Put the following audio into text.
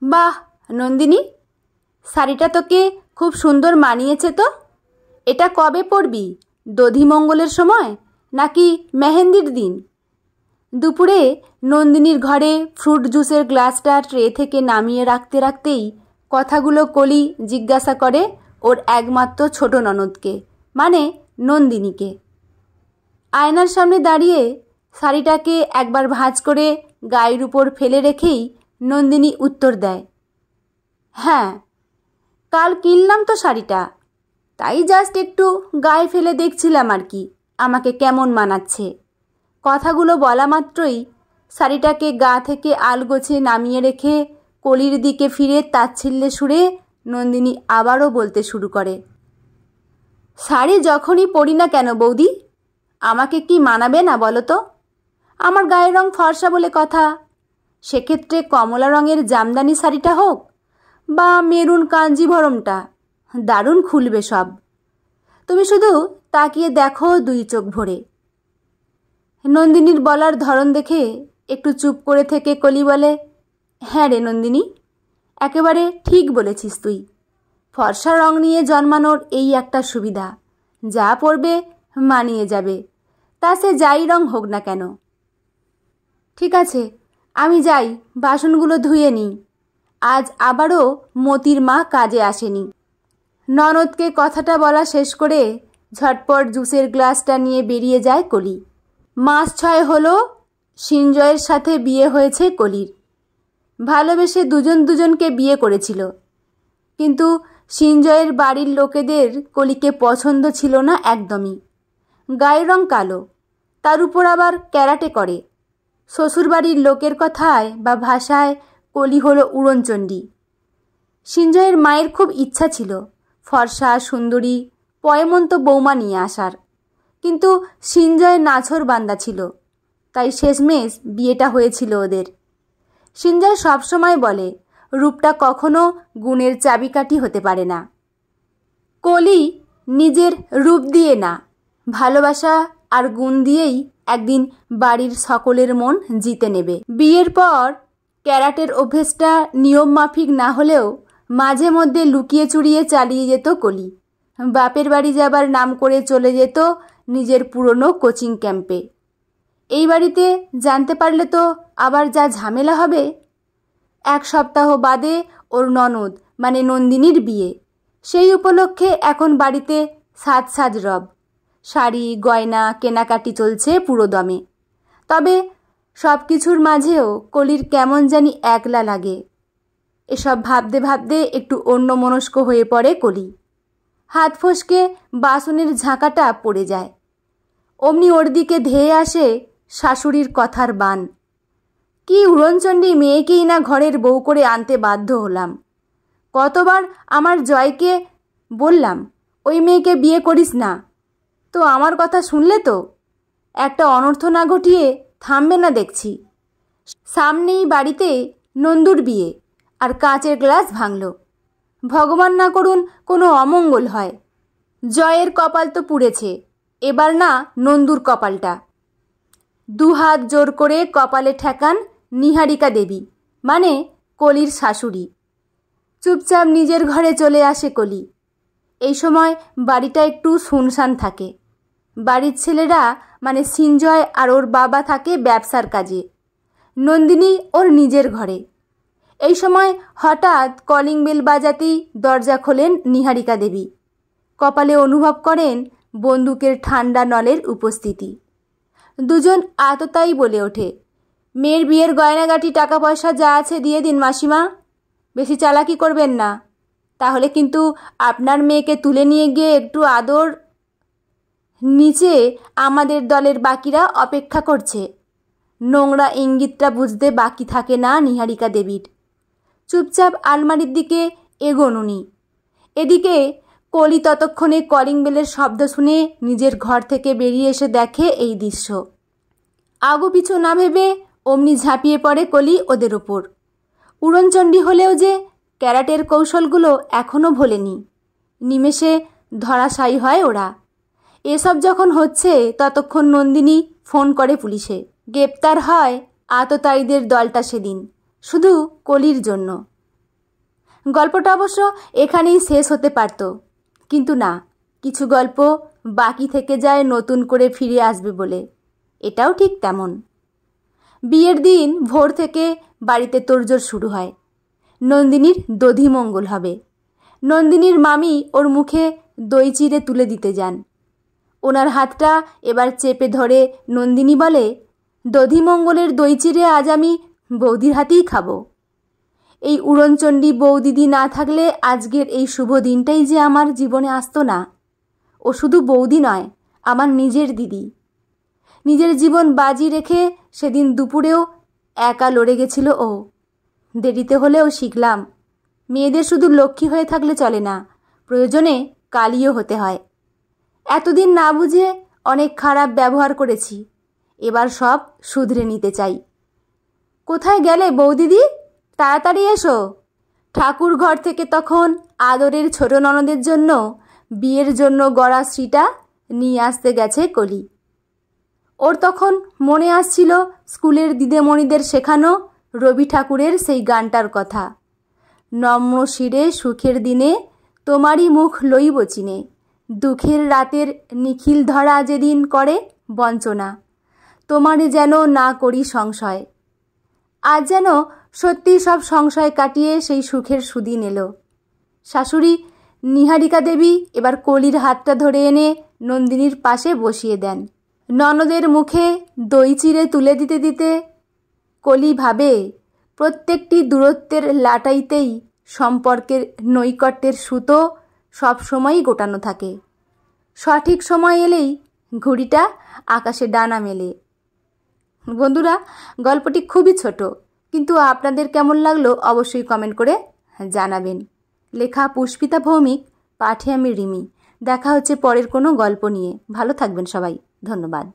বাহ নন্দিনী, শাড়িটা তোকে খুব সুন্দর মানিয়েছে তো। এটা কবে পরবি? দধিমঙ্গলের সময় নাকি মেহেন্দির দিন? দুপুরে নন্দিনীর ঘরে ফ্রুট জুসের গ্লাসটা ট্রে থেকে নামিয়ে রাখতে রাখতেই কথাগুলো কলি জিজ্ঞাসা করে ওর একমাত্র ছোট ননদকে, মানে নন্দিনীকে। আয়নার সামনে দাঁড়িয়ে শাড়িটাকে একবার ভাঁজ করে গায়ের উপর ফেলে রেখেই নন্দিনী উত্তর দেয়, হ্যাঁ কাল কিনলাম তো শাড়িটা, তাই জাস্ট একটু গায়ে ফেলে দেখছিলাম আর কি আমাকে কেমন মানাচ্ছে। কথাগুলো বলা মাত্রই শাড়িটাকে গা থেকে আলগোছে নামিয়ে রেখে কলির দিকে ফিরে তাচ্ছিল্যে সুরে নন্দিনী আবারও বলতে শুরু করে, শাড়ি যখনই পরি না কেন বৌদি, আমাকে কি মানাবে না বলো তো? আমার গায়ের রং ফর্সা বলে কথা। সেক্ষেত্রে কমলা রঙের জামদানি শাড়িটা হোক বা মেরুন কাঞ্জিভরমটা, দারুণ খুলবে সব। তুমি শুধু তাকিয়ে দেখো দুই চোখ ভরে। নন্দিনীর বলার ধরন দেখে একটু চুপ করে থেকে কলি বলে, হ্যাঁ রে নন্দিনী, একেবারে ঠিক বলেছিস তুই। ফর্সা রং নিয়ে জন্মানোর এই একটা সুবিধা, যা পরবে মানিয়ে যাবে, তা সে যাই রং হোক না কেন। ঠিক আছে, আমি যাই বাসনগুলো ধুয়ে নিই, আজ আবারও মতির মা কাজে আসেনি। ননদকে কথাটা বলা শেষ করে ঝটপট জুসের গ্লাসটা নিয়ে বেরিয়ে যায় কলি। মাস 6 হলো সিঞ্জয়ের সাথে বিয়ে হয়েছে কলির। ভালোবেসে দুজনকে বিয়ে করেছিল, কিন্তু সিঞ্জয়ের বাড়ির লোকেদের কলিকে পছন্দ ছিল না একদমই। গায়ের রং কালো, তার উপর আবার ক্যারাটে করে। শ্বশুরবাড়ির লোকের কথায় বা ভাষায় কলি হলো উড়নচণ্ডী। সিঞ্জয়ের মায়ের খুব ইচ্ছা ছিল ফর্সা সুন্দরী পয়মন্ত বৌমা নিয়ে আসার, কিন্তু সিঞ্জয় নাছোড় বান্দা ছিল, তাই শেষমেশ বিয়েটা হয়েছিল ওদের। সিঞ্জয় সবসময় বলে রূপটা কখনো গুণের চাবিকাঠি হতে পারে না। কলি নিজের রূপ দিয়ে না, ভালোবাসা আর গুণ দিয়েই একদিন বাড়ির সকলের মন জিতে নেবে। বিয়ের পর ক্যারাটের অভ্যেসটা নিয়ম মাফিক না হলেও মাঝে মধ্যে লুকিয়ে চুরিয়ে চালিয়ে যেত কলি। বাপের বাড়ি যাবার নাম করে চলে যেত নিজের পুরনো কোচিং ক্যাম্পে। এই বাড়িতে জানতে পারলে তো আবার যা ঝামেলা হবে। 1 সপ্তাহ বাদে ওর ননদ মানে নন্দিনীর বিয়ে। সেই উপলক্ষে এখন বাড়িতে সাজ রব, শাড়ি গয়না কেনাকাটি চলছে পুরো দমে। তবে সব কিছুর মাঝেও কলির কেমন জানি একলা লাগে। এসব ভাবতে ভাবতে একটু অন্যমনস্ক হয়ে পড়ে কলি। হাত ফসকে বাসনের ঝাঁকাটা পড়ে যায়। অমনি ওর দিকে ধেয়ে আসে শাশুড়ির কথার বান। কি উড়নচণ্ডী মেয়েকেই না ঘরের বউ করে আনতে বাধ্য হলাম। কতবার আমার জয়কে বললাম ওই মেয়েকে বিয়ে করিস না, তো আমার কথা শুনলে তো? একটা অনর্থ না ঘটিয়ে থামবে না দেখছি। সামনেই বাড়িতে নন্দুর বিয়ে, আর কাঁচের গ্লাস ভাঙল। ভগবান না করুন কোনো অমঙ্গল হয়। জয়ের কপাল তো পুড়েছে, এবার না নন্দুর কপালটা। 2 হাত জোর করে কপালে ঠেকান নিহারিকা দেবী, মানে কলির শাশুড়ি। চুপচাপ নিজের ঘরে চলে আসে কলি। এই সময় বাড়িটা একটু শুনশান থাকে। বাড়ির ছেলেরা মানে সিঞ্জয় আর ওর বাবা থাকে ব্যবসার কাজে, নন্দিনী ওর নিজের ঘরে। এই সময় হঠাৎ কলিং বেল বাজাতেই দরজা খোলেন নিহারিকা দেবী। কপালে অনুভব করেন বন্দুকের ঠান্ডা নলের উপস্থিতি। দুজন আততায়ী বলে ওঠে, মেয়ের বিয়ের গয়নাগাটি টাকা পয়সা যা আছে দিয়ে দিন মাসিমা, বেশি চালাকি করবেন না, তাহলে কিন্তু আপনার মেয়েকে তুলে নিয়ে গিয়ে একটু আদর। নিচে আমাদের দলের বাকিরা অপেক্ষা করছে। নোংরা ইঙ্গিতটা বুঝতে বাকি থাকে না নিহারিকা দেবীর। চুপচাপ আলমারির দিকে এগোন উনি। এদিকে কলি ততক্ষণে কলিং বেলের শব্দ শুনে নিজের ঘর থেকে বেরিয়ে এসে দেখে এই দৃশ্য। আগু পিছু না ভেবে অমনি ঝাঁপিয়ে পড়ে কলি ওদের ওপর। উড়নচণ্ডী হলেও যে ক্যারাটের কৌশলগুলো এখনও ভোলেনি। নিমেষে ধরাশায়ী হয় ওরা। এসব যখন হচ্ছে ততক্ষণ নন্দিনী ফোন করে পুলিশে। গ্রেপ্তার হয় আততায়ীদের দলটা সেদিন, শুধু কলির জন্য। গল্পটা অবশ্য এখানেই শেষ হতে পারত, কিন্তু না, কিছু গল্প বাকি থেকে যায় নতুন করে ফিরে আসবে বলে। এটাও ঠিক তেমন। বিয়ের দিন ভোর থেকে বাড়িতে তোড়জোড় শুরু হয়। নন্দিনীর দধিমঙ্গল হবে। নন্দিনীর মামি ওর মুখে দই চিড়ে তুলে দিতে যান। ওনার হাতটা এবার চেপে ধরে নন্দিনী বলে, দধিমঙ্গলের দই চিড়ে আজ আমি বৌদির হাতেই খাবো। এই উড়নচণ্ডী বৌদিদি না থাকলে আজকের এই শুভ দিনটাই যে আমার জীবনে আসতো না। ও শুধু বৌদি নয়, আমার নিজের দিদি। নিজের জীবন বাজি রেখে সেদিন দুপুরেও একা লড়ে গেছিল ও। দেরিতে হলেও শিখলাম, মেয়েদের শুধু লক্ষ্মী হয়ে থাকলে চলে না, প্রয়োজনে কালীও হতে হয়। এতদিন না বুঝে অনেক খারাপ ব্যবহার করেছি, এবার সব শুধরে নিতে চাই। কোথায় গেলে বৌদিদি? তাড়াতাড়ি এসো। ঠাকুর ঘর থেকে তখন আদরের ছোট ননদের জন্য বিয়ের জন্য গড়া শ্রীটা নিয়ে আসতে গেছে কলি। ওর তখন মনে আসছিল স্কুলের দিদিমণিদের শেখানো রবি ঠাকুরের সেই গানটার কথা, নম্র শিরে সুখের দিনে তোমারই মুখ লইব চিনে, দুঃখের রাতের নিখিল ধরা যেদিন করে বঞ্চনা, তোমারে যেন না করি সংশয়। আজ যেন সত্যি সব সংশয় কাটিয়ে সেই সুখের সুদিন এলো। শাশুড়ি নিহারিকা দেবী এবার কলির হাতটা ধরে এনে নন্দিনীর পাশে বসিয়ে দেন। ননদের মুখে দই চিড়ে তুলে দিতে দিতে কলি ভাবে, প্রত্যেকটি দূরত্বের লাটাইতেই সম্পর্কের নৈকট্যের সুতো সবসময়ই গোটানো থাকে। সঠিক সময় এলেই ঘুড়িটা আকাশে ডানা মেলে। বন্ধুরা, গল্পটি খুবই ছোট, কিন্তু আপনাদের কেমন লাগলো অবশ্যই কমেন্ট করে জানাবেন। লেখা পুষ্পিতা ভৌমিক, পাঠে আমি রিমি। দেখা হচ্ছে পরের কোনো গল্প নিয়ে। ভালো থাকবেন সবাই। ধন্যবাদ।